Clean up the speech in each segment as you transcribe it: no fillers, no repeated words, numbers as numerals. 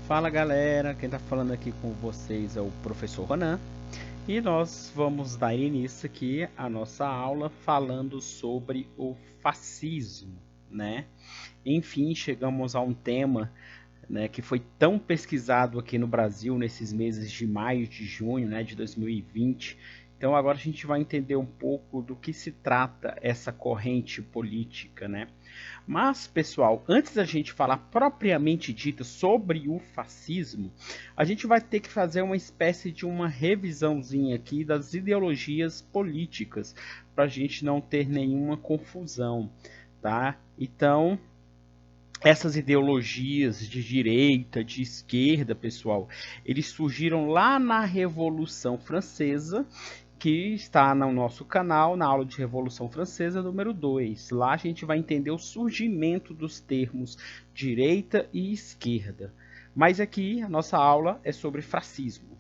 Fala galera, quem está falando aqui com vocês é o professor Ronan e nós vamos dar início aqui à nossa aula falando sobre o fascismo, né? Enfim, chegamos a um tema, né, que foi tão pesquisado aqui no Brasil nesses meses de maio e de junho, né, de 2020. Então agora a gente vai entender um pouco do que se trata essa corrente política, né? Mas, pessoal, antes da gente falar propriamente dita sobre o fascismo, a gente vai ter que fazer uma espécie de uma revisãozinha aqui das ideologias políticas, para a gente não ter nenhuma confusão, tá? Então, essas ideologias de direita, de esquerda, pessoal, eles surgiram lá na Revolução Francesa, que está no nosso canal, na aula de Revolução Francesa número 2. Lá a gente vai entender o surgimento dos termos direita e esquerda. Mas aqui a nossa aula é sobre fascismo.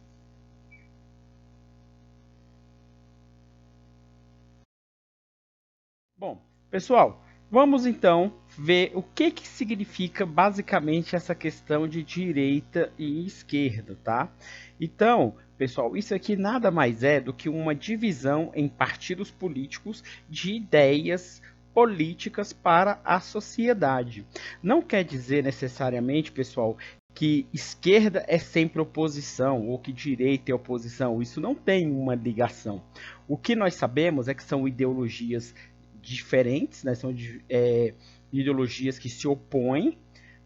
Bom, pessoal, vamos então ver o que significa basicamente essa questão de direita e esquerda, tá? Então, pessoal, isso aqui nada mais é do que uma divisão em partidos políticos de ideias políticas para a sociedade. Não quer dizer necessariamente, pessoal, que esquerda é sempre oposição ou que direita é oposição. Isso não tem uma ligação. O que nós sabemos é que são ideologias diferentes, né? São ideologias que se opõem,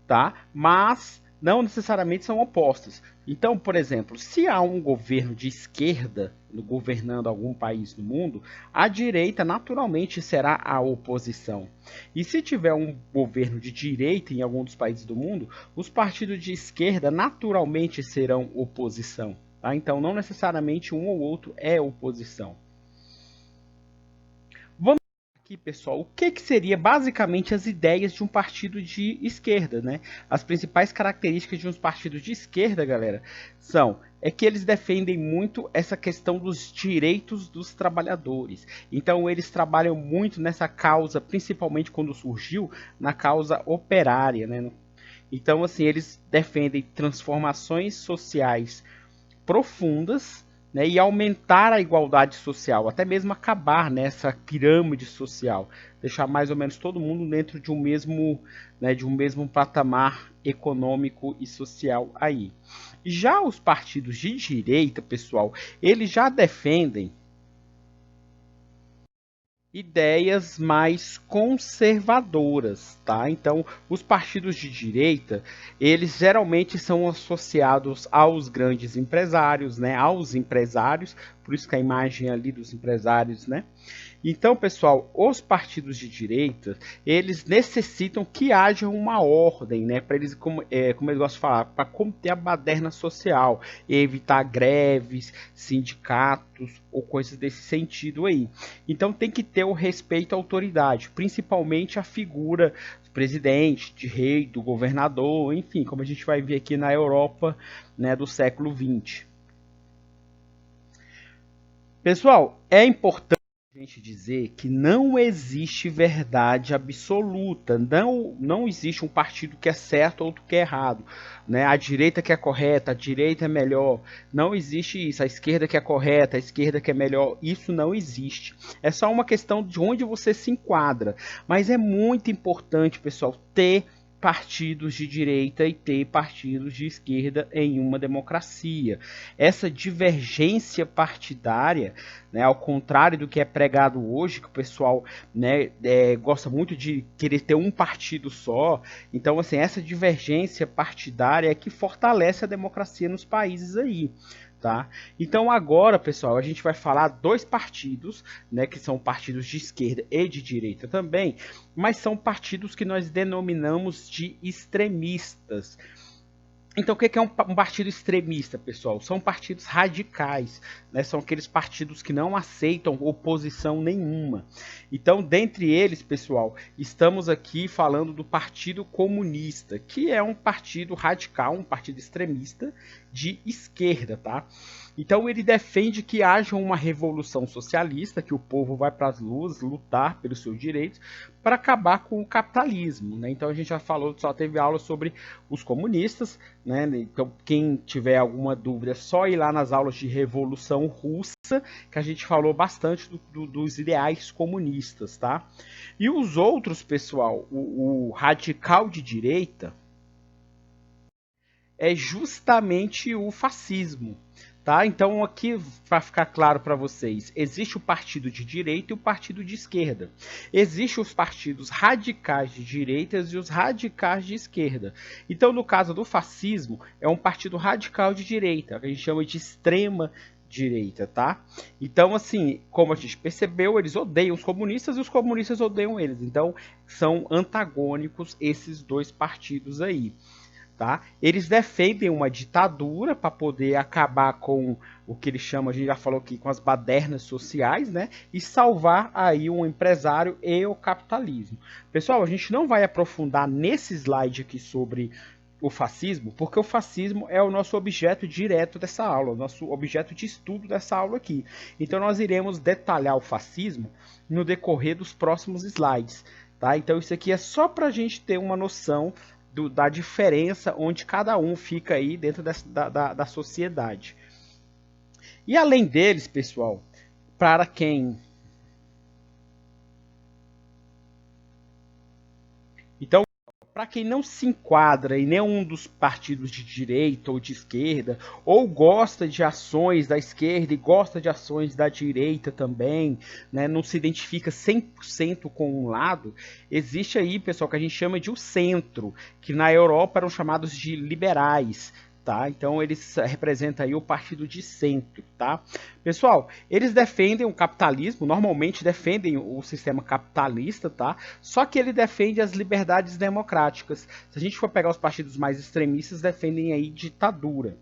tá? Mas não necessariamente são opostas. Então, por exemplo, se há um governo de esquerda governando algum país no mundo, a direita naturalmente será a oposição. E se tiver um governo de direita em algum dos países do mundo, os partidos de esquerda naturalmente serão oposição. Tá? Então, não necessariamente um ou outro é oposição. Vamos aqui, pessoal, o que seria basicamente as ideias de um partido de esquerda, né? As principais características de uns partidos de esquerda, galera, são que eles defendem muito essa questão dos direitos dos trabalhadores. Então eles trabalham muito nessa causa, principalmente quando surgiu, na causa operária, né? Então, assim, eles defendem transformações sociais profundas, né, e aumentar a igualdade social, até mesmo acabar nessa pirâmide social, deixar mais ou menos todo mundo dentro de um mesmo, né, de um mesmo patamar econômico e social aí. Já os partidos de direita, pessoal, eles já defendem ideias mais conservadoras, tá? Então, os partidos de direita, eles geralmente são associados aos grandes empresários, né? Aos empresários, por isso que a imagem ali dos empresários, né? Então, pessoal, os partidos de direita, eles necessitam que haja uma ordem, né? Para eles, como eu gosto de falar, para conter a baderna social, evitar greves, sindicatos ou coisas desse sentido aí. Então, tem que ter o respeito à autoridade, principalmente a figura do presidente, de rei, do governador, enfim, como a gente vai ver aqui na Europa, né, do século XX. Pessoal, é importante a gente dizer que não existe verdade absoluta, não existe um partido que é certo ou outro que é errado, né? A direita que é correta, a direita é melhor, não existe isso, a esquerda que é correta, a esquerda que é melhor, isso não existe. É só uma questão de onde você se enquadra, mas é muito importante, pessoal, ter partidos de direita e ter partidos de esquerda em uma democracia. Essa divergência partidária, né, ao contrário do que é pregado hoje, que o pessoal, né, gosta muito de querer ter um partido só. Então, assim, essa divergência partidária é que fortalece a democracia nos países aí. Tá? Então agora, pessoal, a gente vai falar dois partidos, né, que são partidos de esquerda e de direita também, mas são partidos que nós denominamos de extremistas. Então, o que é um partido extremista, pessoal? São partidos radicais, né? São aqueles partidos que não aceitam oposição nenhuma. Então, dentre eles, pessoal, estamos aqui falando do Partido Comunista, que é um partido radical, um partido extremista de esquerda, tá? Então ele defende que haja uma revolução socialista, que o povo vai para as ruas lutar pelos seus direitos para acabar com o capitalismo, né? Então a gente já falou, só teve aula sobre os comunistas, né? Então quem tiver alguma dúvida é só ir lá nas aulas de Revolução Russa, que a gente falou bastante dos ideais comunistas, tá? E os outros, pessoal, o radical de direita é justamente o fascismo. Tá? Então, aqui, para ficar claro para vocês, existe o partido de direita e o partido de esquerda. Existem os partidos radicais de direita e os radicais de esquerda. Então, no caso do fascismo, é um partido radical de direita, que a gente chama de extrema direita, tá? Então, assim, como a gente percebeu, eles odeiam os comunistas e os comunistas odeiam eles. Então, são antagônicos esses dois partidos aí. Tá? Eles defendem uma ditadura para poder acabar com o que eles chamam, a gente já falou aqui, com as badernas sociais, né? E salvar aí um empresário e o capitalismo. Pessoal, a gente não vai aprofundar nesse slide aqui sobre o fascismo, porque o fascismo é o nosso objeto direto dessa aula, o nosso objeto de estudo dessa aula aqui. Então nós iremos detalhar o fascismo no decorrer dos próximos slides. Tá? Então isso aqui é só para a gente ter uma noção da diferença onde cada um fica aí dentro da sociedade. E além deles, pessoal, para quem... Então, para quem não se enquadra em nenhum dos partidos de direita ou de esquerda, ou gosta de ações da esquerda e gosta de ações da direita também, né, não se identifica 100% com um lado, existe aí, pessoal, que a gente chama de o centro, que na Europa eram chamados de liberais. Tá? Então eles representam aí o partido de centro, tá? Pessoal, eles defendem o capitalismo, normalmente defendem o sistema capitalista, tá? Só que ele defende as liberdades democráticas. Se a gente for pegar os partidos mais extremistas, defendem aí ditadura.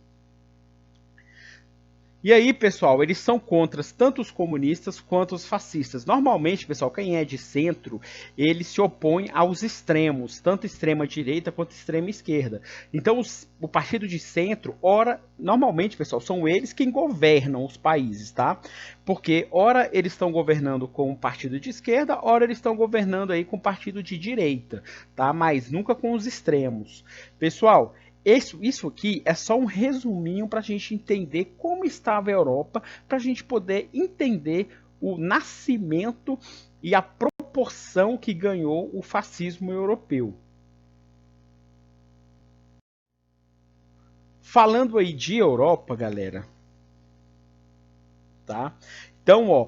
E aí, pessoal, eles são contra tanto os comunistas quanto os fascistas. Normalmente, pessoal, quem é de centro, ele se opõe aos extremos, tanto extrema direita quanto extrema esquerda. Então, o partido de centro, normalmente, pessoal, são eles quem governam os países, tá? Porque, ora, eles estão governando com o partido de esquerda, ora, eles estão governando aí com o partido de direita, tá? Mas nunca com os extremos. Pessoal, isso aqui é só um resuminho para a gente entender como estava a Europa, para a gente poder entender o nascimento e a proporção que ganhou o fascismo europeu. Falando aí de Europa, galera, tá? Então, ó,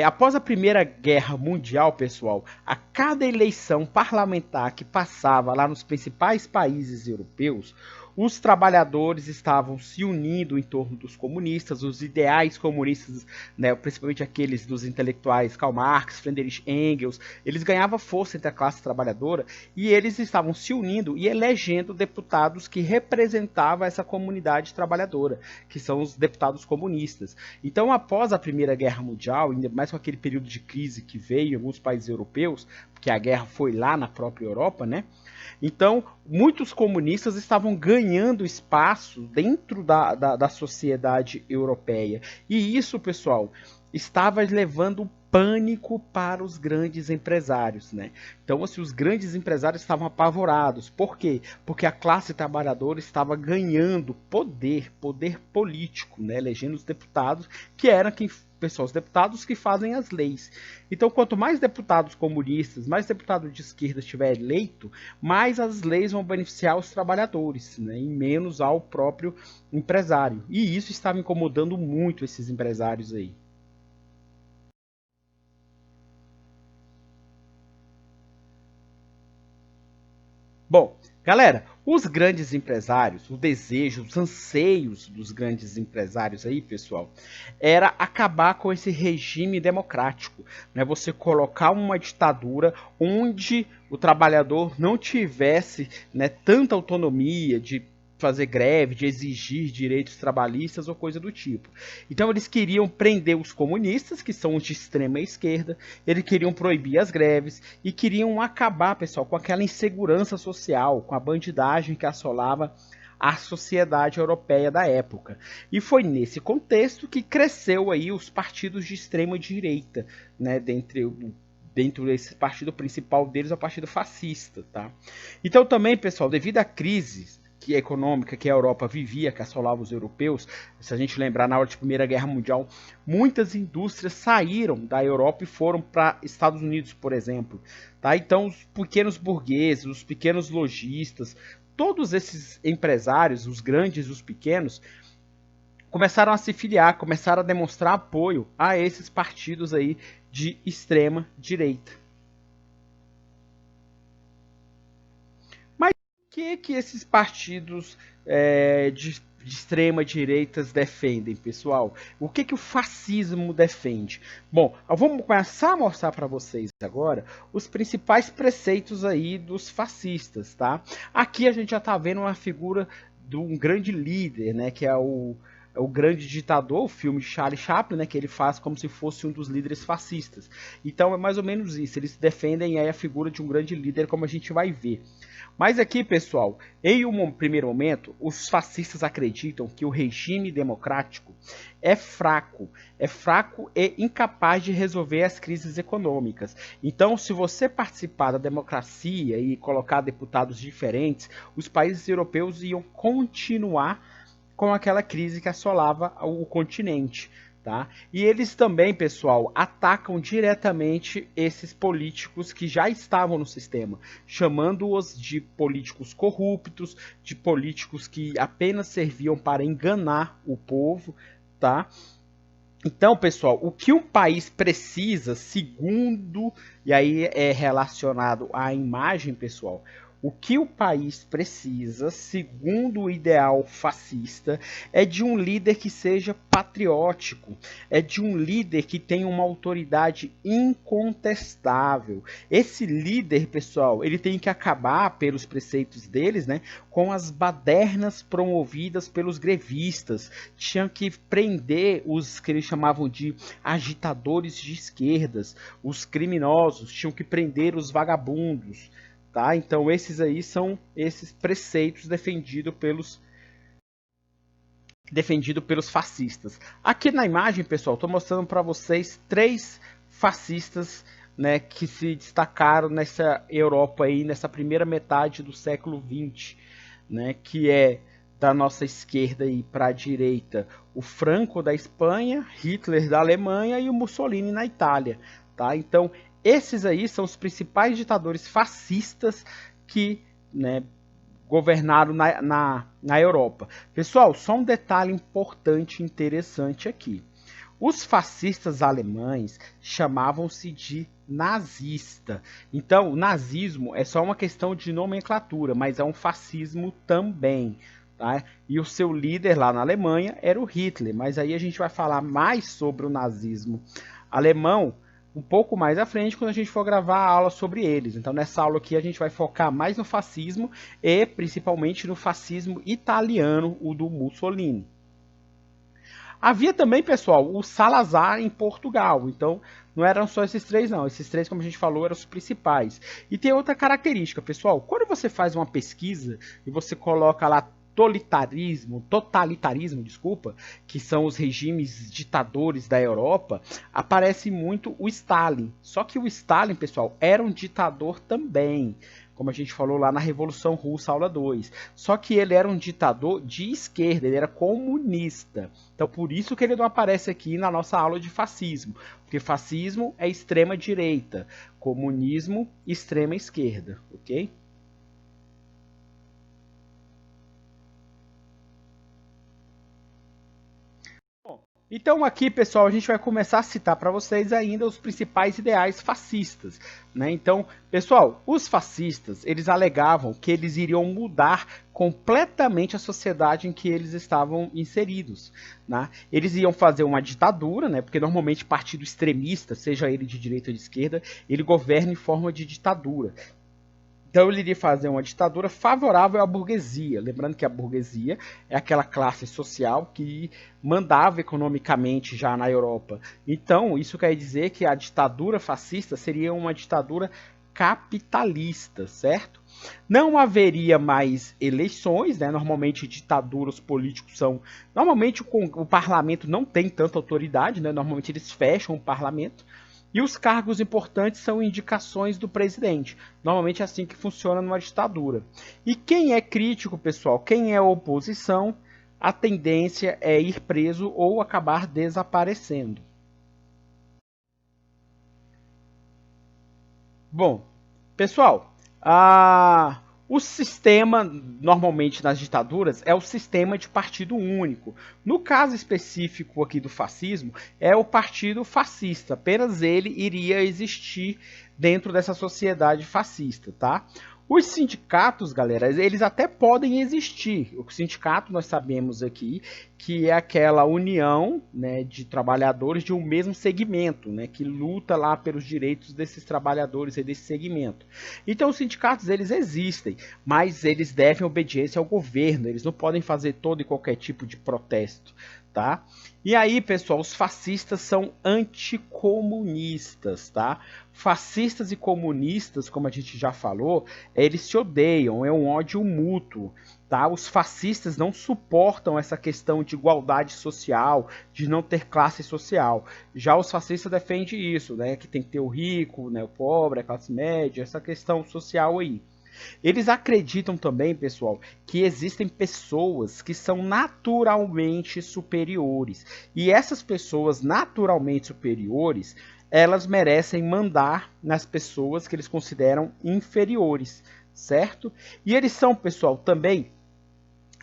após a Primeira Guerra Mundial, pessoal, a cada eleição parlamentar que passava lá nos principais países europeus, os trabalhadores estavam se unindo em torno dos comunistas, os ideais comunistas, né, principalmente aqueles dos intelectuais Karl Marx, Friedrich Engels, eles ganhavam força entre a classe trabalhadora e eles estavam se unindo e elegendo deputados que representavam essa comunidade trabalhadora, que são os deputados comunistas. Então, após a Primeira Guerra Mundial, ainda mais com aquele período de crise que veio em alguns países europeus, porque a guerra foi lá na própria Europa, né? Então, muitos comunistas estavam ganhando espaço dentro da sociedade europeia. E isso, pessoal, estava levando pânico para os grandes empresários, né? Então, assim, os grandes empresários estavam apavorados. Por quê? Porque a classe trabalhadora estava ganhando poder político, né? Elegendo os deputados, que eram os deputados que fazem as leis. Então, quanto mais deputados comunistas, mais deputado de esquerda estiver eleito, mais as leis vão beneficiar os trabalhadores, né? E menos ao próprio empresário. E isso estava incomodando muito esses empresários aí. Bom, galera, os grandes empresários, o desejo, os anseios dos grandes empresários aí, pessoal, era acabar com esse regime democrático, né? Você colocar uma ditadura onde o trabalhador não tivesse, né, tanta autonomia de fazer greve, de exigir direitos trabalhistas ou coisa do tipo. Então eles queriam prender os comunistas, que são os de extrema esquerda, eles queriam proibir as greves e queriam acabar, pessoal, com aquela insegurança social, com a bandidagem que assolava à sociedade europeia da época. E foi nesse contexto que cresceu aí os partidos de extrema direita, né, dentro desse partido principal deles, é o partido fascista, tá? Então também, pessoal, devido à crise econômica que a Europa vivia, que assolava os europeus, se a gente lembrar, na hora da Primeira Guerra Mundial, muitas indústrias saíram da Europa e foram para Estados Unidos, por exemplo. Tá? Então, os pequenos burgueses, os pequenos lojistas, todos esses empresários, os grandes e os pequenos, começaram a se filiar, começaram a demonstrar apoio a esses partidos aí de extrema direita. Mas o que esses partidos de extrema direita defendem, pessoal? O que o fascismo defende? Bom, vamos começar a mostrar para vocês agora os principais preceitos aí dos fascistas, tá? Aqui a gente já está vendo uma figura de um grande líder, né, que é o grande ditador, o filme de Charlie Chaplin, né, que ele faz como se fosse um dos líderes fascistas. Então é mais ou menos isso, eles defendem aí a figura de um grande líder, como a gente vai ver. Mas aqui, pessoal, em um primeiro momento, os fascistas acreditam que o regime democrático é fraco e incapaz de resolver as crises econômicas. Então, se você participar da democracia e colocar deputados diferentes, os países europeus iam continuar com aquela crise que assolava o continente. Tá? E eles também, pessoal, atacam diretamente esses políticos que já estavam no sistema, chamando-os de políticos corruptos, de políticos que apenas serviam para enganar o povo, tá? Então, pessoal, o que um país precisa, segundo, e aí é relacionado à imagem, pessoal, o que o país precisa, segundo o ideal fascista, é de um líder que seja patriótico, é de um líder que tenha uma autoridade incontestável. Esse líder, pessoal, ele tem que acabar, pelos preceitos deles, né, com as badernas promovidas pelos grevistas. Tinham que prender os que eles chamavam de agitadores de esquerdas, os criminosos, tinham que prender os vagabundos. Tá? Então esses aí são esses preceitos defendidos pelos fascistas. Aqui na imagem, pessoal, estou mostrando para vocês 3 fascistas, né, que se destacaram nessa Europa aí, nessa primeira metade do século XX, né, que é da nossa esquerda para a direita o Franco da Espanha, Hitler da Alemanha e o Mussolini na Itália. Tá? Então esses aí são os principais ditadores fascistas que, né, governaram na Europa. Pessoal, só um detalhe importante e interessante aqui. Os fascistas alemães chamavam-se de nazista. Então, o nazismo é só uma questão de nomenclatura, mas é um fascismo também. Tá? E o seu líder lá na Alemanha era o Hitler, mas aí a gente vai falar mais sobre o nazismo alemão um pouco mais à frente quando a gente for gravar a aula sobre eles. Então nessa aula aqui a gente vai focar mais no fascismo e principalmente no fascismo italiano, o do Mussolini. Havia também, pessoal, o Salazar em Portugal. Então não eram só esses 3 não, esses 3, como a gente falou, eram os principais. E tem outra característica, pessoal, quando você faz uma pesquisa e você coloca lá totalitarismo, desculpa, que são os regimes ditadores da Europa, aparece muito o Stalin. Só que o Stalin, pessoal, era um ditador também, como a gente falou lá na Revolução Russa, aula 2. Só que ele era um ditador de esquerda, ele era comunista. Então por isso que ele não aparece aqui na nossa aula de fascismo, porque fascismo é extrema direita, comunismo extrema esquerda, ok? Então aqui, pessoal, a gente vai começar a citar para vocês ainda os principais ideais fascistas, né? Então, pessoal, os fascistas, eles alegavam que eles iriam mudar completamente a sociedade em que eles estavam inseridos, né? Eles iam fazer uma ditadura, né? Porque normalmente partido extremista, seja ele de direita ou de esquerda, ele governa em forma de ditadura. Então ele iria fazer uma ditadura favorável à burguesia. Lembrando que a burguesia é aquela classe social que mandava economicamente já na Europa. Então isso quer dizer que a ditadura fascista seria uma ditadura capitalista, certo? Não haveria mais eleições, né? Normalmente ditaduras políticos são... Normalmente o parlamento não tem tanta autoridade, né? Normalmente eles fecham o parlamento. E os cargos importantes são indicações do presidente. Normalmente é assim que funciona numa ditadura. E quem é crítico, pessoal, quem é oposição, a tendência é ir preso ou acabar desaparecendo. Bom, pessoal, o sistema, normalmente nas ditaduras, é o sistema de partido único. No caso específico aqui do fascismo, é o partido fascista. Apenas ele iria existir dentro dessa sociedade fascista, tá? Os sindicatos, galera, eles até podem existir. O sindicato, nós sabemos aqui, que é aquela união, né, de trabalhadores de um mesmo segmento, né, que luta lá pelos direitos desses trabalhadores e desse segmento. Então, os sindicatos, eles existem, mas eles devem obediência ao governo. Eles não podem fazer todo e qualquer tipo de protesto, tá? E aí, pessoal, os fascistas são anticomunistas, tá? Fascistas e comunistas, como a gente já falou, eles se odeiam, é um ódio mútuo, tá? Os fascistas não suportam essa questão de igualdade social, de não ter classe social. Já os fascistas defendem isso, né? Que tem que ter o rico, né? O pobre, a classe média, essa questão social aí. Eles acreditam também, pessoal, que existem pessoas que são naturalmente superiores. E essas pessoas naturalmente superiores, elas merecem mandar nas pessoas que eles consideram inferiores, certo? E eles são, pessoal, também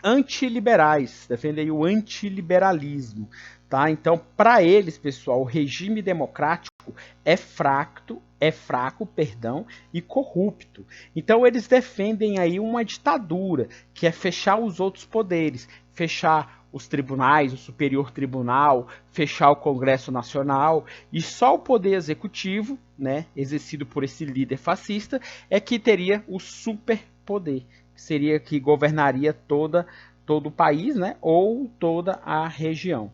antiliberais, defendem o antiliberalismo, tá? Então, para eles, pessoal, o regime democrático é fraco, perdão, e corrupto. Então eles defendem aí uma ditadura, que é fechar os outros poderes, fechar os tribunais, o Superior Tribunal, fechar o Congresso Nacional, e só o poder executivo, né, exercido por esse líder fascista, é que teria o superpoder, que seria que governaria todo o país, né, ou toda a região.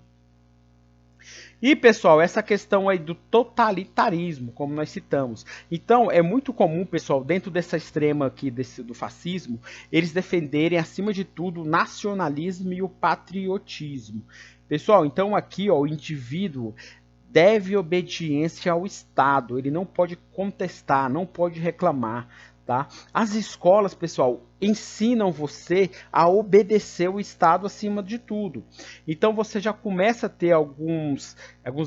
E, pessoal, essa questão aí do totalitarismo, como nós citamos. Então, é muito comum, pessoal, dentro dessa extrema aqui do fascismo, eles defenderem, acima de tudo, o nacionalismo e o patriotismo. Pessoal, então aqui, ó, o indivíduo deve obediência ao Estado. Ele não pode contestar, não pode reclamar. Tá? As escolas, pessoal, ensinam você a obedecer o Estado acima de tudo. Então você já começa a ter alguns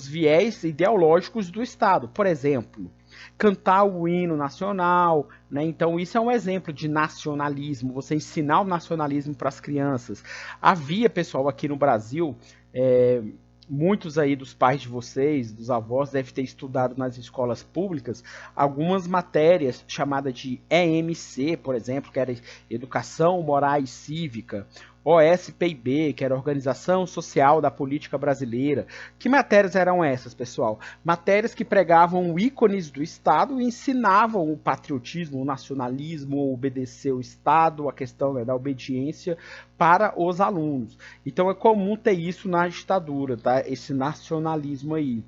viés ideológicos do Estado. Por exemplo, cantar o hino nacional, né? Então isso é um exemplo de nacionalismo, você ensinar o nacionalismo para as crianças. Havia, pessoal, aqui no Brasil, muitos aí dos pais de vocês, dos avós, devem ter estudado nas escolas públicas algumas matérias chamadas de EMC, por exemplo, que era Educação Moral e Cívica, OSPIB, que era Organização Social da Política Brasileira. Que matérias eram essas, pessoal? Matérias que pregavam ícones do Estado e ensinavam o patriotismo, o nacionalismo, obedecer o Estado, a questão, né, da obediência para os alunos. Então é comum ter isso na ditadura, tá? Esse nacionalismo aí.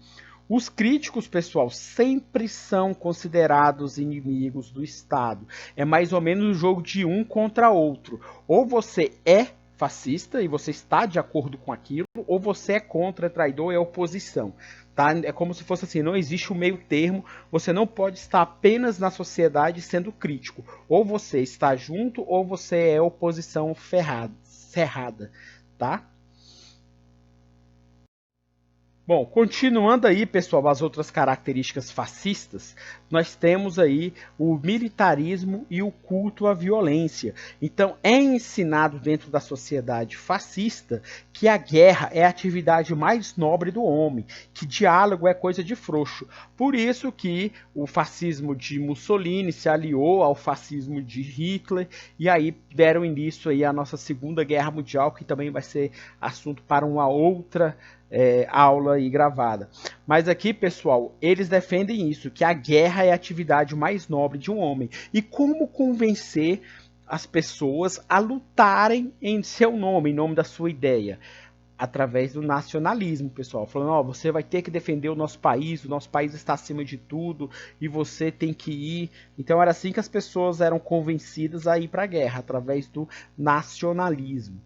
Os críticos, pessoal, sempre são considerados inimigos do Estado. É mais ou menos um jogo de um contra outro. Ou você é fascista e você está de acordo com aquilo, ou você é contra, traidor e é oposição. Tá? É como se fosse assim, não existe o meio termo, você não pode estar apenas na sociedade sendo crítico. Ou você está junto, ou você é oposição cerrada, tá? Bom, continuando aí, pessoal, as outras características fascistas, nós temos aí o militarismo e o culto à violência. Então, é ensinado dentro da sociedade fascista que a guerra é a atividade mais nobre do homem, que diálogo é coisa de frouxo. Por isso que o fascismo de Mussolini se aliou ao fascismo de Hitler e aí deram início aí à nossa Segunda Guerra Mundial, que também vai ser assunto para uma outra aula aí gravada. Mas aqui, pessoal, eles defendem isso, que a guerra é a atividade mais nobre de um homem. E como convencer as pessoas a lutarem em seu nome, em nome da sua ideia? Através do nacionalismo, pessoal, falando, ó, você vai ter que defender o nosso país está acima de tudo e você tem que ir. Então era assim que as pessoas eram convencidas a ir para a guerra, através do nacionalismo.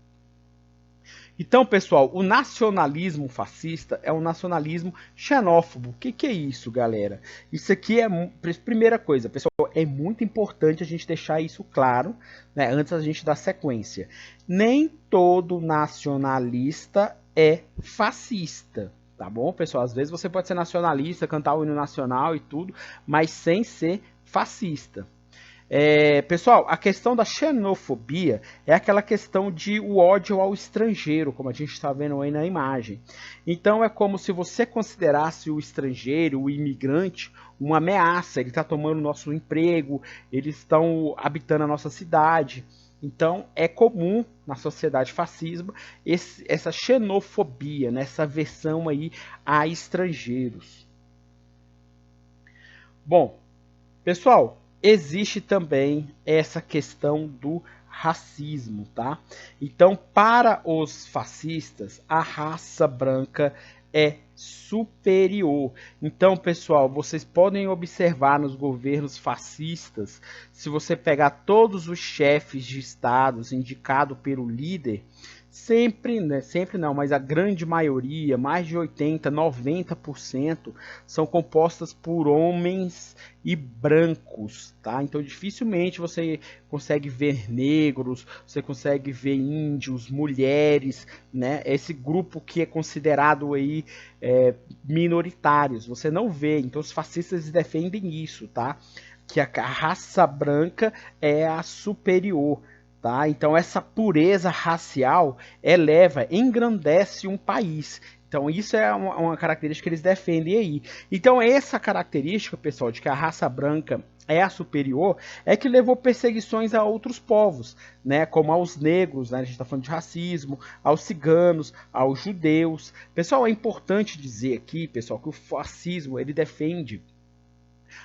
Então, pessoal, o nacionalismo fascista é um nacionalismo xenófobo. O que é isso, galera? Isso aqui é, primeira coisa, pessoal, é muito importante a gente deixar isso claro, né, antes da gente dar sequência. Nem todo nacionalista é fascista. Tá bom, pessoal? Às vezes você pode ser nacionalista, cantar o hino nacional e tudo, mas sem ser fascista. Pessoal, a questão da xenofobia é aquela questão de o ódio ao estrangeiro, como a gente está vendo aí na imagem. Então é como se você considerasse o estrangeiro, o imigrante, uma ameaça. Ele está tomando nosso emprego, eles estão habitando a nossa cidade. Então é comum na sociedade fascismo essa xenofobia, né, essa aversão aí a estrangeiros. Bom, pessoal, existe também essa questão do racismo, tá? Então, para os fascistas, a raça branca é superior. Então, pessoal, vocês podem observar nos governos fascistas, se você pegar todos os chefes de estados indicados pelo líder, sempre, né, sempre não, mas a grande maioria, mais de 80, 90%, são compostas por homens e brancos, tá? Então dificilmente você consegue ver negros, você consegue ver índios, mulheres, né? Esse grupo que é considerado aí minoritários, você não vê. Então os fascistas defendem isso, tá? Que a raça branca é a superior. Tá? Então essa pureza racial eleva, engrandece um país. Então isso é uma característica que eles defendem aí. Então essa característica, pessoal, de que a raça branca é a superior, é que levou perseguições a outros povos, né? Como aos negros, né? A gente está falando de racismo, aos ciganos, aos judeus. Pessoal, é importante dizer aqui, pessoal, que o fascismo ele defende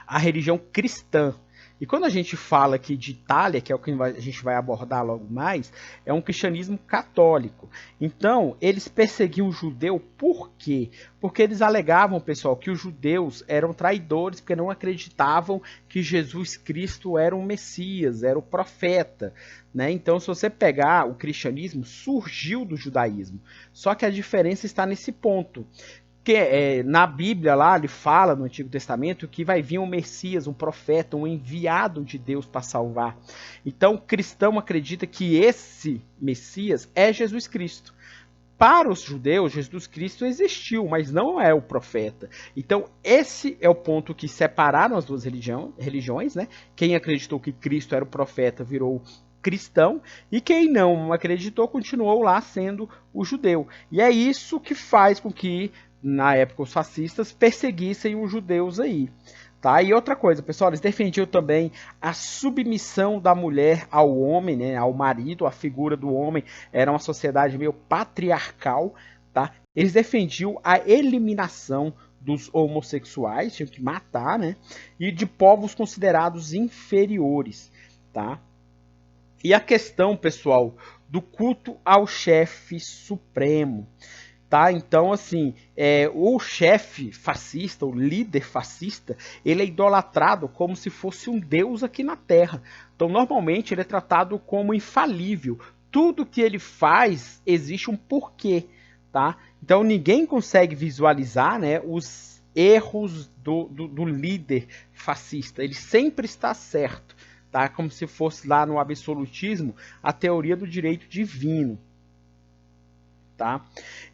a religião cristã. E quando a gente fala aqui de Itália, que é o que a gente vai abordar logo mais, é um cristianismo católico. Então, eles perseguiam o judeu por quê? Porque eles alegavam, pessoal, que os judeus eram traidores porque não acreditavam que Jesus Cristo era o Messias, era o profeta. Né? Então, se você pegar o cristianismo, surgiu do judaísmo. Só que a diferença está nesse ponto. Que na Bíblia lá ele fala no Antigo Testamento que vai vir um Messias, um profeta, um enviado de Deus para salvar. Então o cristão acredita que esse Messias é Jesus Cristo. Para os judeus, Jesus Cristo existiu, mas não é o profeta. Então esse é o ponto que separaram as duas religiões, né? Quem acreditou que Cristo era o profeta virou cristão, e quem não acreditou continuou lá sendo o judeu. E é isso que faz com que na época os fascistas perseguissem os judeus aí. Tá? E outra coisa, pessoal, eles defendiam também a submissão da mulher ao homem, né, ao marido, a figura do homem era uma sociedade meio patriarcal. Tá? Eles defendiam a eliminação dos homossexuais, tinham que matar, né, e de povos considerados inferiores. Tá? E a questão, pessoal, do culto ao chefe supremo. Tá? Então, assim, o chefe fascista, o líder fascista, ele é idolatrado como se fosse um deus aqui na Terra. Então, normalmente, ele é tratado como infalível. Tudo que ele faz, existe um porquê. Tá? Então, ninguém consegue visualizar, né, os erros do líder fascista. Ele sempre está certo. Tá? Como se fosse lá no absolutismo, a teoria do direito divino. Tá?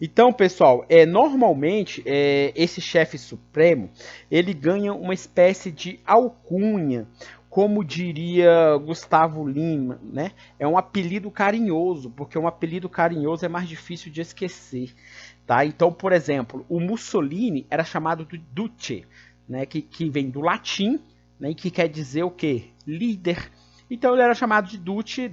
Então, pessoal, normalmente esse chefe supremo ele ganha uma espécie de alcunha, como diria Gustavo Lima, né? É um apelido carinhoso, porque um apelido carinhoso é mais difícil de esquecer. Tá? Então, por exemplo, o Mussolini era chamado de Duce, né? que vem do latim, né? E que quer dizer o quê? Líder. Então ele era chamado de Duce.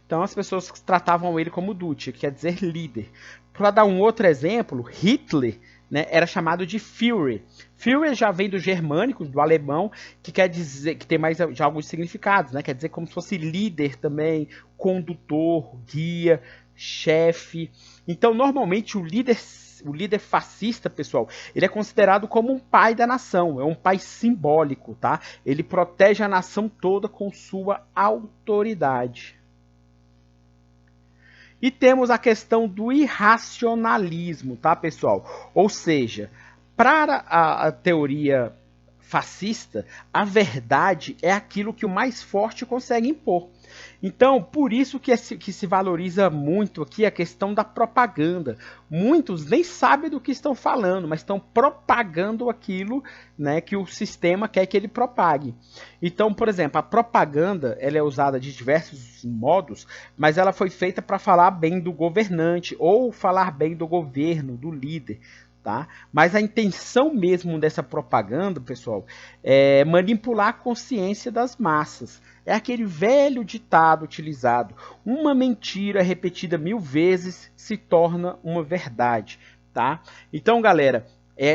Então as pessoas tratavam ele como Duce, que quer dizer líder. Para dar um outro exemplo, Hitler, né, era chamado de Führer. Führer já vem do germânico, do alemão, que quer dizer que tem mais já alguns significados, né? Quer dizer como se fosse líder também, condutor, guia. chefe. Então, normalmente, o líder fascista, pessoal, ele é considerado como um pai da nação, é um pai simbólico, tá? Ele protege a nação toda com sua autoridade. E temos a questão do irracionalismo, tá, pessoal? Ou seja, para a teoria fascista, a verdade é aquilo que o mais forte consegue impor. Então, por isso que se valoriza muito aqui a questão da propaganda. Muitos nem sabem do que estão falando, mas estão propagando aquilo, né, que o sistema quer que ele propague. Então, por exemplo, a propaganda ela é usada de diversos modos, mas ela foi feita para falar bem do governante ou falar bem do governo, do líder. Tá? Mas a intenção mesmo dessa propaganda, pessoal, é manipular a consciência das massas. É aquele velho ditado utilizado: uma mentira repetida 1000 vezes se torna uma verdade. Tá? Então, galera,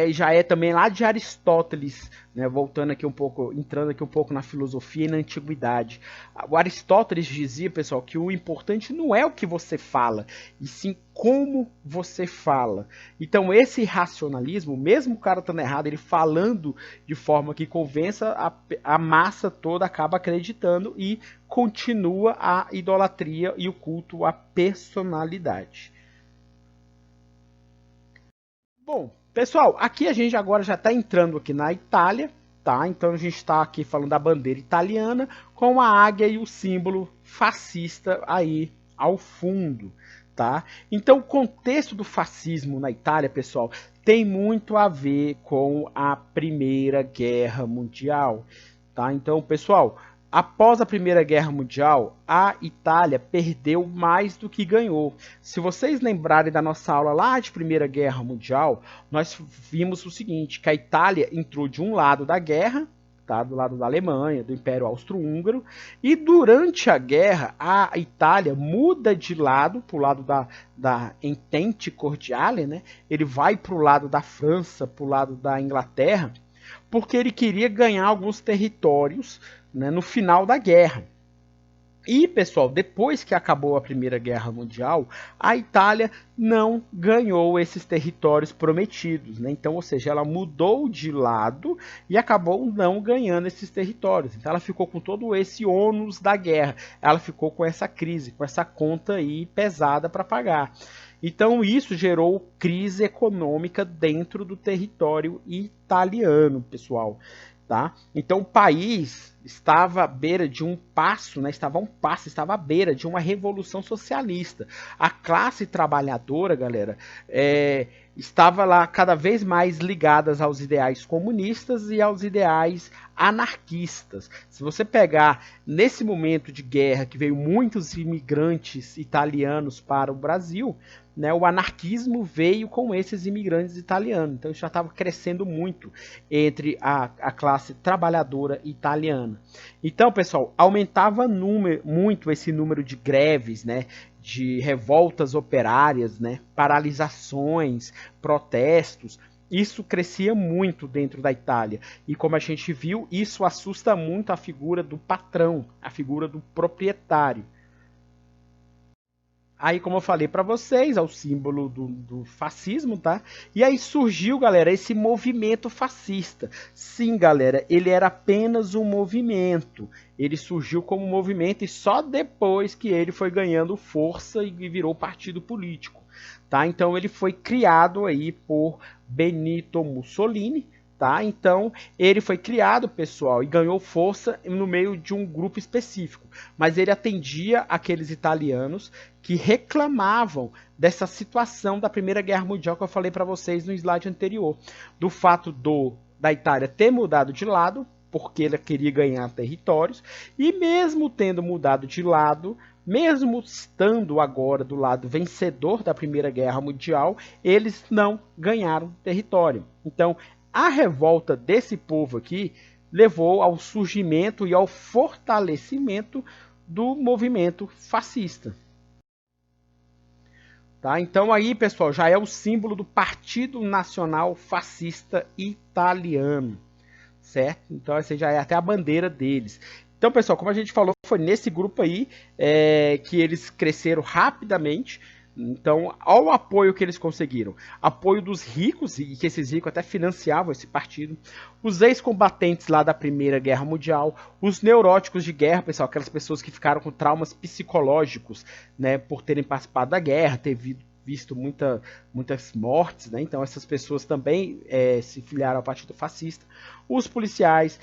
já é também lá de Aristóteles, né, voltando aqui um pouco, entrando aqui um pouco na filosofia e na antiguidade. O Aristóteles dizia, pessoal, que o importante não é o que você fala, e sim como você fala. Então, esse racionalismo, mesmo o cara estando errado, ele falando de forma que convença, a massa toda acaba acreditando e continua a idolatria e o culto à personalidade. Bom, pessoal, aqui a gente agora já está entrando aqui na Itália, tá? Então a gente está aqui falando da bandeira italiana com a águia e o símbolo fascista aí ao fundo, tá? Então o contexto do fascismo na Itália, pessoal, tem muito a ver com a Primeira Guerra Mundial, tá? Então, pessoal, após a Primeira Guerra Mundial, a Itália perdeu mais do que ganhou. Se vocês lembrarem da nossa aula lá de Primeira Guerra Mundial, nós vimos o seguinte, que a Itália entrou de um lado da guerra, tá, do lado da Alemanha, do Império Austro-Húngaro, e durante a guerra, a Itália muda de lado, para o lado da Entente Cordiale, né? Ele vai para o lado da França, para o lado da Inglaterra, porque ele queria ganhar alguns territórios, né, no final da guerra. E, pessoal, depois que acabou a Primeira Guerra Mundial, a Itália não ganhou esses territórios prometidos, né? Então, ou seja, ela mudou de lado e acabou não ganhando esses territórios. Então, ela ficou com todo esse ônus da guerra. Ela ficou com essa crise, com essa conta aí pesada para pagar. Então, isso gerou crise econômica dentro do território italiano, pessoal. Tá? Então o país estava à beira de um passo, né? Estava à beira de uma revolução socialista. A classe trabalhadora, galera, estava lá cada vez mais ligadas aos ideais comunistas e aos ideais anarquistas. Se você pegar nesse momento de guerra que veio muitos imigrantes italianos para o Brasil, né, o anarquismo veio com esses imigrantes italianos. Então isso já estava crescendo muito entre a classe trabalhadora italiana. Então, pessoal, aumentava muito esse número de greves, né, de revoltas operárias, né, paralisações, protestos. Isso crescia muito dentro da Itália. E como a gente viu, isso assusta muito a figura do patrão, a figura do proprietário. Aí, como eu falei para vocês, é o símbolo do fascismo, tá? E aí surgiu, galera, esse movimento fascista. Sim, galera, ele era apenas um movimento. Ele surgiu como um movimento e só depois que ele foi ganhando força e virou partido político, tá? Então ele foi criado aí por Benito Mussolini, tá? Então ele foi criado, pessoal, e ganhou força no meio de um grupo específico, mas ele atendia aqueles italianos que reclamavam dessa situação da Primeira Guerra Mundial que eu falei para vocês no slide anterior, do fato da Itália ter mudado de lado porque ele queria ganhar territórios, e mesmo tendo mudado de lado, mesmo estando agora do lado vencedor da Primeira Guerra Mundial, eles não ganharam território. Então, a revolta desse povo aqui levou ao surgimento e ao fortalecimento do movimento fascista. Tá? Então aí, pessoal, já é o símbolo do Partido Nacional Fascista Italiano, certo? Então essa já é até a bandeira deles. Então, pessoal, como a gente falou, foi nesse grupo aí que eles cresceram rapidamente. Então, ao apoio que eles conseguiram, apoio dos ricos, e que esses ricos até financiavam esse partido, os ex-combatentes lá da Primeira Guerra Mundial, os neuróticos de guerra, pessoal, aquelas pessoas que ficaram com traumas psicológicos, né, por terem participado da guerra, ter visto muitas mortes, né? Então essas pessoas também se filiaram ao Partido Fascista. Os policiais,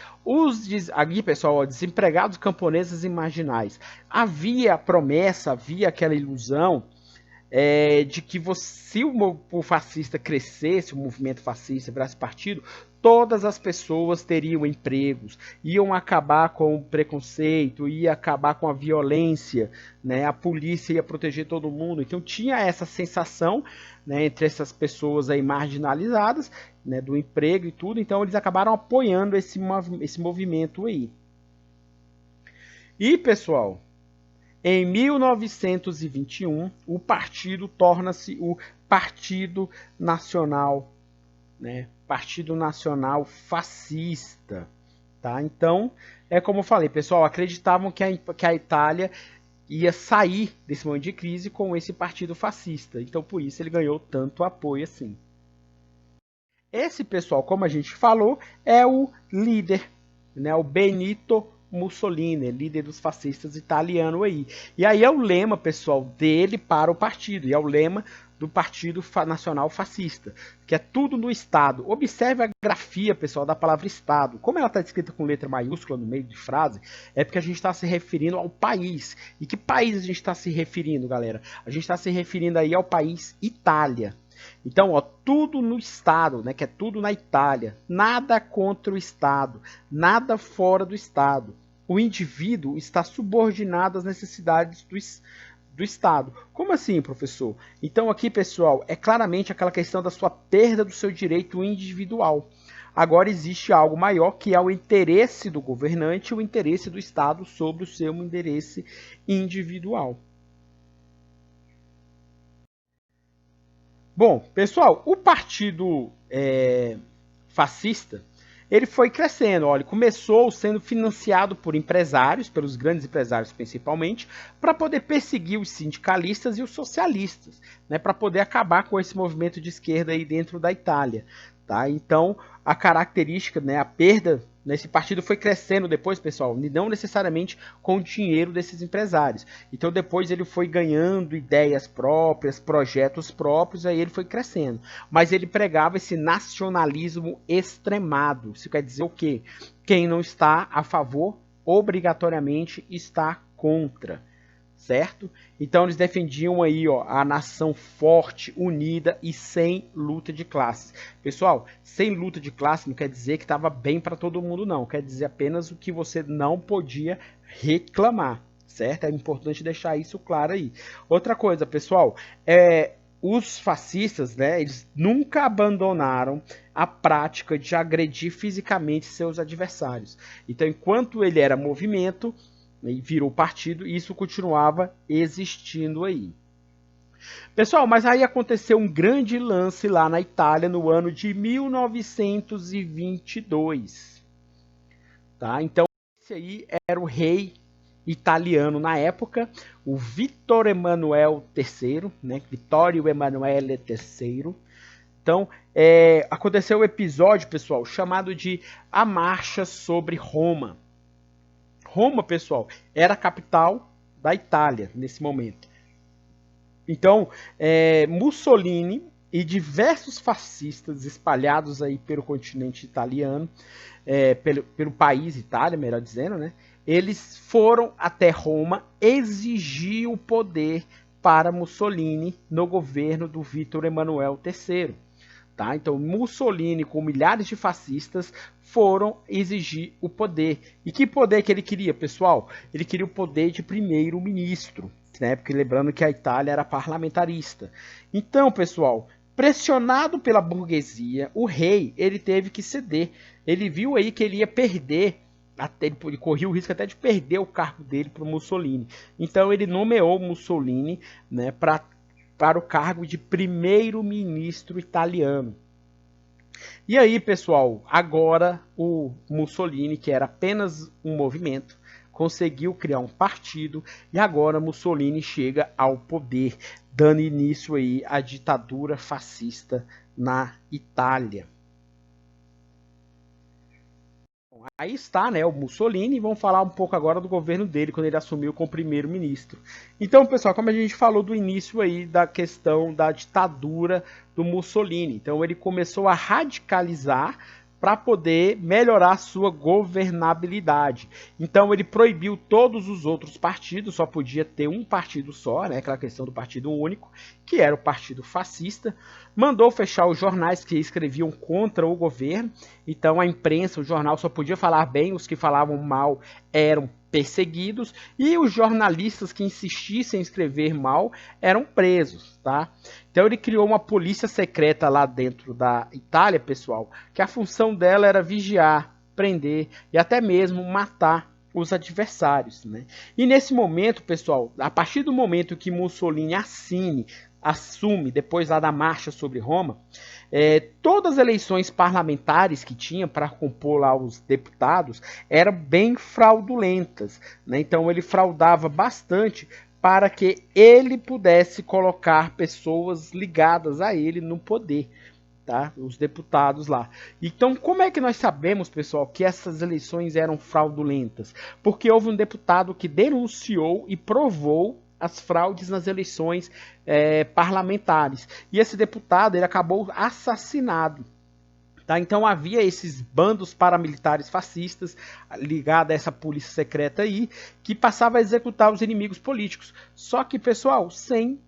aqui, pessoal, ó, desempregados camponeses e marginais. Havia promessa, havia aquela ilusão de que se o fascista crescesse, o movimento fascista virasse partido, todas as pessoas teriam empregos, iam acabar com o preconceito, ia acabar com a violência, né? A polícia ia proteger todo mundo. Então tinha essa sensação, né, entre essas pessoas aí marginalizadas, né, do emprego e tudo. Então eles acabaram apoiando esse movimento aí. E, pessoal, em 1921, o partido torna-se o Partido Nacional, né? Partido Nacional Fascista, tá? Então, como eu falei, pessoal, acreditavam que a Itália ia sair desse momento de crise com esse partido fascista. Então, por isso ele ganhou tanto apoio assim. Esse pessoal, como a gente falou, é o líder, né? O Benito Mussolini, líder dos fascistas italiano aí. E aí é o lema, pessoal, dele para o partido. E é o lema do Partido Nacional Fascista, que é tudo no Estado. Observe a grafia, pessoal, da palavra Estado. Como ela está escrita com letra maiúscula no meio de frase, é porque a gente está se referindo ao país. E que país a gente está se referindo, galera? A gente está se referindo aí ao país Itália. Então, ó, tudo no Estado, né, que é tudo na Itália. Nada contra o Estado, nada fora do Estado. O indivíduo está subordinado às necessidades do Estado. Como assim, professor? Então aqui, pessoal, é claramente aquela questão da sua perda do seu direito individual. Agora existe algo maior, que é o interesse do governante e o interesse do Estado sobre o seu interesse individual. Bom, pessoal, o partido fascista, ele foi crescendo. Olha, começou sendo financiado por empresários, pelos grandes empresários principalmente, para poder perseguir os sindicalistas e os socialistas, né, para poder acabar com esse movimento de esquerda aí dentro da Itália. Tá? Então, a característica, né, a perda nesse partido foi crescendo depois, pessoal, não necessariamente com o dinheiro desses empresários. Então, depois ele foi ganhando ideias próprias, projetos próprios, aí ele foi crescendo. Mas ele pregava esse nacionalismo extremado. Isso quer dizer o quê? Quem não está a favor, obrigatoriamente está contra. Certo? Então eles defendiam aí, ó, a nação forte, unida e sem luta de classes. Pessoal, sem luta de classe não quer dizer que estava bem para todo mundo, não. Quer dizer apenas o que você não podia reclamar, certo? É importante deixar isso claro aí. Outra coisa, pessoal, os fascistas, né, eles nunca abandonaram a prática de agredir fisicamente seus adversários. Então, enquanto ele era movimento e virou partido, isso continuava existindo aí. Pessoal, mas aí aconteceu um grande lance lá na Itália no ano de 1922. Tá? Então, esse aí era o rei italiano na época, o Vittorio Emanuele III, né? Vittorio Emanuele III. Então, aconteceu um episódio, pessoal, chamado de A Marcha sobre Roma. Roma, pessoal, era a capital da Itália nesse momento. Então, Mussolini e diversos fascistas espalhados aí pelo continente italiano, pelo país Itália, melhor dizendo, né? Eles foram até Roma exigir o poder para Mussolini no governo do Vittorio Emanuele III. Tá? Então, Mussolini, com milhares de fascistas, foram exigir o poder. E que poder que ele queria, pessoal? Ele queria o poder de primeiro-ministro, né? Porque lembrando que a Itália era parlamentarista. Então, pessoal, pressionado pela burguesia, o rei ele teve que ceder. Ele viu aí que ele ia perder, ele corria o risco até de perder o cargo dele para o Mussolini. Então, ele nomeou Mussolini, né, para o cargo de primeiro-ministro italiano. E aí, pessoal, agora o Mussolini, que era apenas um movimento, conseguiu criar um partido e agora Mussolini chega ao poder, dando início aí à ditadura fascista na Itália. Aí está, né, o Mussolini, e vamos falar um pouco agora do governo dele, quando ele assumiu como primeiro-ministro. Então, pessoal, como a gente falou do início aí da questão da ditadura do Mussolini, então ele começou a radicalizar para poder melhorar sua governabilidade. Então ele proibiu todos os outros partidos, só podia ter um partido só, né, aquela questão do partido único, que era o partido fascista. Mandou fechar os jornais que escreviam contra o governo, então a imprensa, o jornal só podia falar bem, os que falavam mal eram perseguidos e os jornalistas que insistissem em escrever mal eram presos, tá? Então ele criou uma polícia secreta lá dentro da Itália, pessoal, que a função dela era vigiar, prender e até mesmo matar os adversários, né? E nesse momento, pessoal, a partir do momento que Mussolini assume, depois lá da marcha sobre Roma, todas as eleições parlamentares que tinha para compor lá os deputados eram bem fraudulentas, né? Então ele fraudava bastante para que ele pudesse colocar pessoas ligadas a ele no poder, tá? Os deputados lá. Então, como é que nós sabemos, pessoal, que essas eleições eram fraudulentas? Porque houve um deputado que denunciou e provou as fraudes nas eleições parlamentares. E esse deputado ele acabou assassinado. Tá? Então havia esses bandos paramilitares fascistas ligados a essa polícia secreta aí, que passava a executar os inimigos políticos. Só que, pessoal, sem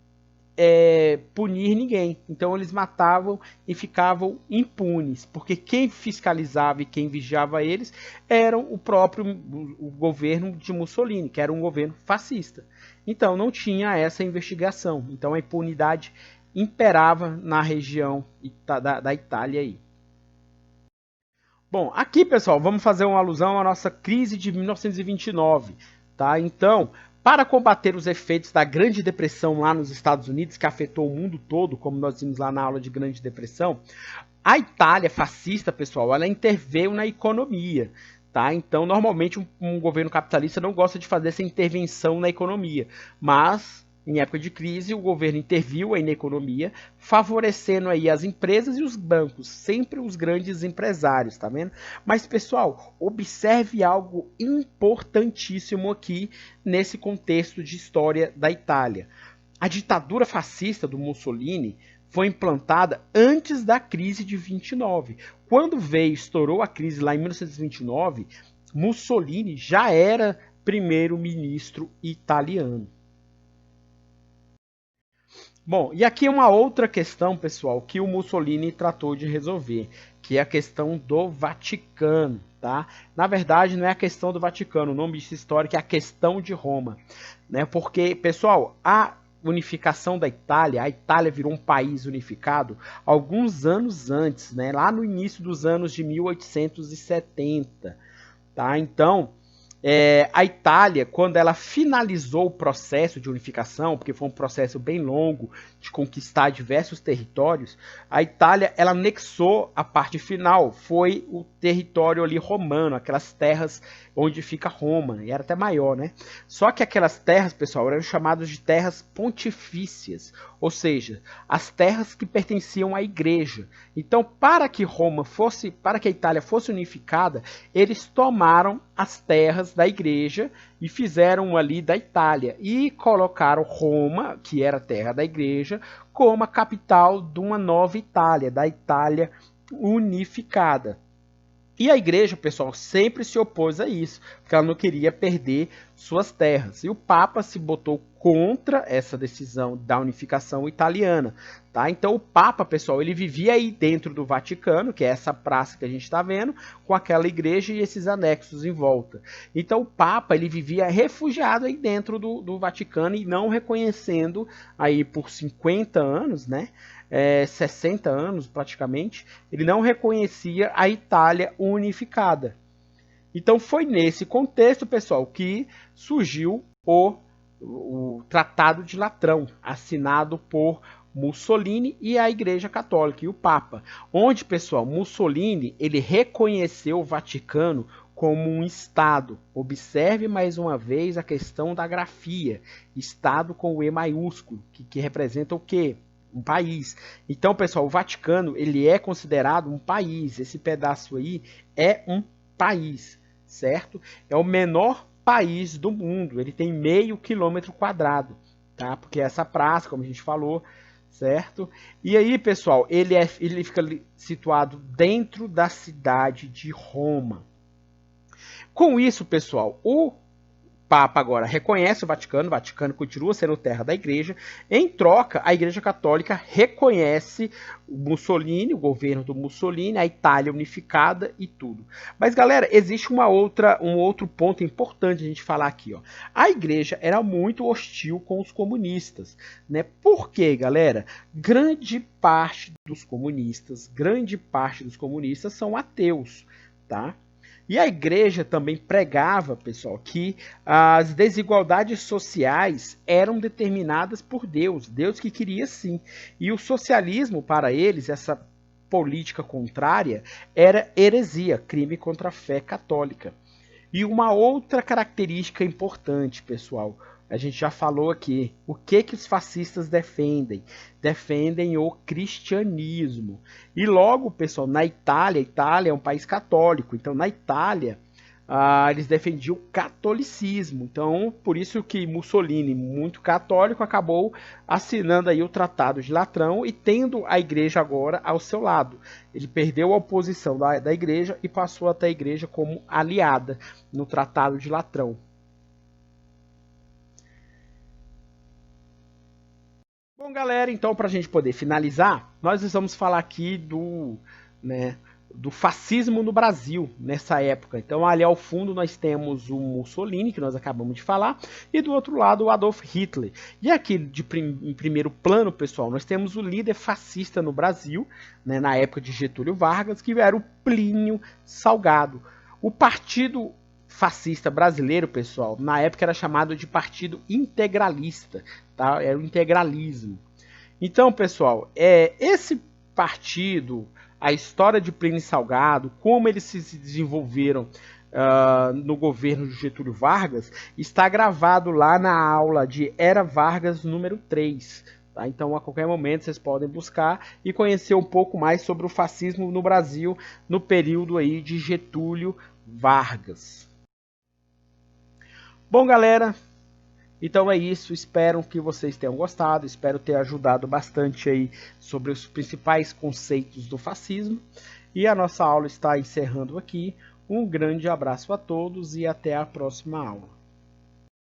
punir ninguém. Então eles matavam e ficavam impunes, porque quem fiscalizava e quem vigiava eles eram o governo de Mussolini, que era um governo fascista. Então não tinha essa investigação. Então a impunidade imperava na região da Itália aí. Bom, aqui, pessoal, vamos fazer uma alusão à nossa crise de 1929, tá? Então, para combater os efeitos da Grande Depressão lá nos Estados Unidos, que afetou o mundo todo, como nós vimos lá na aula de Grande Depressão, a Itália fascista, pessoal, ela interveio na economia, tá? Então, normalmente, um governo capitalista não gosta de fazer essa intervenção na economia, mas em época de crise, o governo interviu aí na economia, favorecendo aí as empresas e os bancos, sempre os grandes empresários, tá vendo? Mas, pessoal, observe algo importantíssimo aqui nesse contexto de história da Itália. A ditadura fascista do Mussolini foi implantada antes da crise de 29. Quando estourou a crise lá em 1929, Mussolini já era primeiro-ministro italiano. Bom, e aqui uma outra questão, pessoal, que o Mussolini tratou de resolver, que é a questão do Vaticano, tá? Na verdade, não é a questão do Vaticano, o nome disso histórico é a questão de Roma, né? Porque, pessoal, a unificação da Itália, a Itália virou um país unificado alguns anos antes, né? Lá no início dos anos de 1870, tá? Então, a Itália, quando ela finalizou o processo de unificação, porque foi um processo bem longo de conquistar diversos territórios, a Itália ela anexou a parte final, foi o território ali romano, aquelas terras onde fica Roma, e era até maior, né? Só que aquelas terras, pessoal, eram chamadas de terras pontifícias, ou seja, as terras que pertenciam à igreja. Então, para que a Itália fosse unificada, eles tomaram as terras da igreja e fizeram ali da Itália e colocaram Roma, que era a terra da igreja, como a capital de uma nova Itália, da Itália unificada. E a igreja, pessoal, sempre se opôs a isso, porque ela não queria perder suas terras. E o Papa se botou contra essa decisão da unificação italiana, tá? Então o Papa, pessoal, ele vivia aí dentro do Vaticano, que é essa praça que a gente está vendo, com aquela igreja e esses anexos em volta. Então o Papa, ele vivia refugiado aí dentro do Vaticano e não reconhecendo aí por 50 anos, né? 60 anos praticamente, ele não reconhecia a Itália unificada. Então foi nesse contexto, pessoal, que surgiu o Tratado de Latrão, assinado por Mussolini e a Igreja Católica e o Papa, onde, pessoal, Mussolini ele reconheceu o Vaticano como um Estado. Observe mais uma vez a questão da grafia. Estado com o E maiúsculo, que representa o quê? Um país. Então, pessoal, o Vaticano ele é considerado um país. Esse pedaço aí é um país, certo? É o menor país do mundo. Ele tem 0,5 quilômetro quadrado, tá? Porque essa praça, como a gente falou, certo? E aí, pessoal, ele fica situado dentro da cidade de Roma. Com isso, pessoal, o Papa agora reconhece o Vaticano continua sendo terra da Igreja. Em troca, a Igreja Católica reconhece o Mussolini, o governo do Mussolini, a Itália unificada e tudo. Mas, galera, existe um outro ponto importante a gente falar aqui. Ó. A Igreja era muito hostil com os comunistas. Né? Por quê, galera? Grande parte dos comunistas são ateus, tá? E a igreja também pregava, pessoal, que as desigualdades sociais eram determinadas por Deus, Deus que queria sim. E o socialismo, para eles, essa política contrária, era heresia, crime contra a fé católica. E uma outra característica importante, pessoal, a gente já falou aqui, o que os fascistas defendem? Defendem o cristianismo. E logo, pessoal, na Itália, a Itália é um país católico, então na Itália eles defendiam o catolicismo. Então, por isso que Mussolini, muito católico, acabou assinando aí o Tratado de Latrão e tendo a igreja agora ao seu lado. Ele perdeu a oposição da igreja e passou a ter a igreja como aliada no Tratado de Latrão. Bom, galera, então para a gente poder finalizar, nós vamos falar aqui do fascismo no Brasil nessa época. Então, ali ao fundo nós temos o Mussolini, que nós acabamos de falar, e do outro lado o Adolf Hitler. E aqui em primeiro plano, pessoal, nós temos o líder fascista no Brasil, né, na época de Getúlio Vargas, que era o Plínio Salgado. O partido fascista brasileiro, pessoal, na época era chamado de Partido Integralista, tá? Era o integralismo. Então, pessoal, esse partido, a história de Plínio Salgado, como eles se desenvolveram no governo de Getúlio Vargas, está gravado lá na aula de Era Vargas número 3. Tá? Então, a qualquer momento, vocês podem buscar e conhecer um pouco mais sobre o fascismo no Brasil no período aí de Getúlio Vargas. Bom, galera, então é isso, espero que vocês tenham gostado, espero ter ajudado bastante aí sobre os principais conceitos do fascismo. E a nossa aula está encerrando aqui. Um grande abraço a todos e até a próxima aula.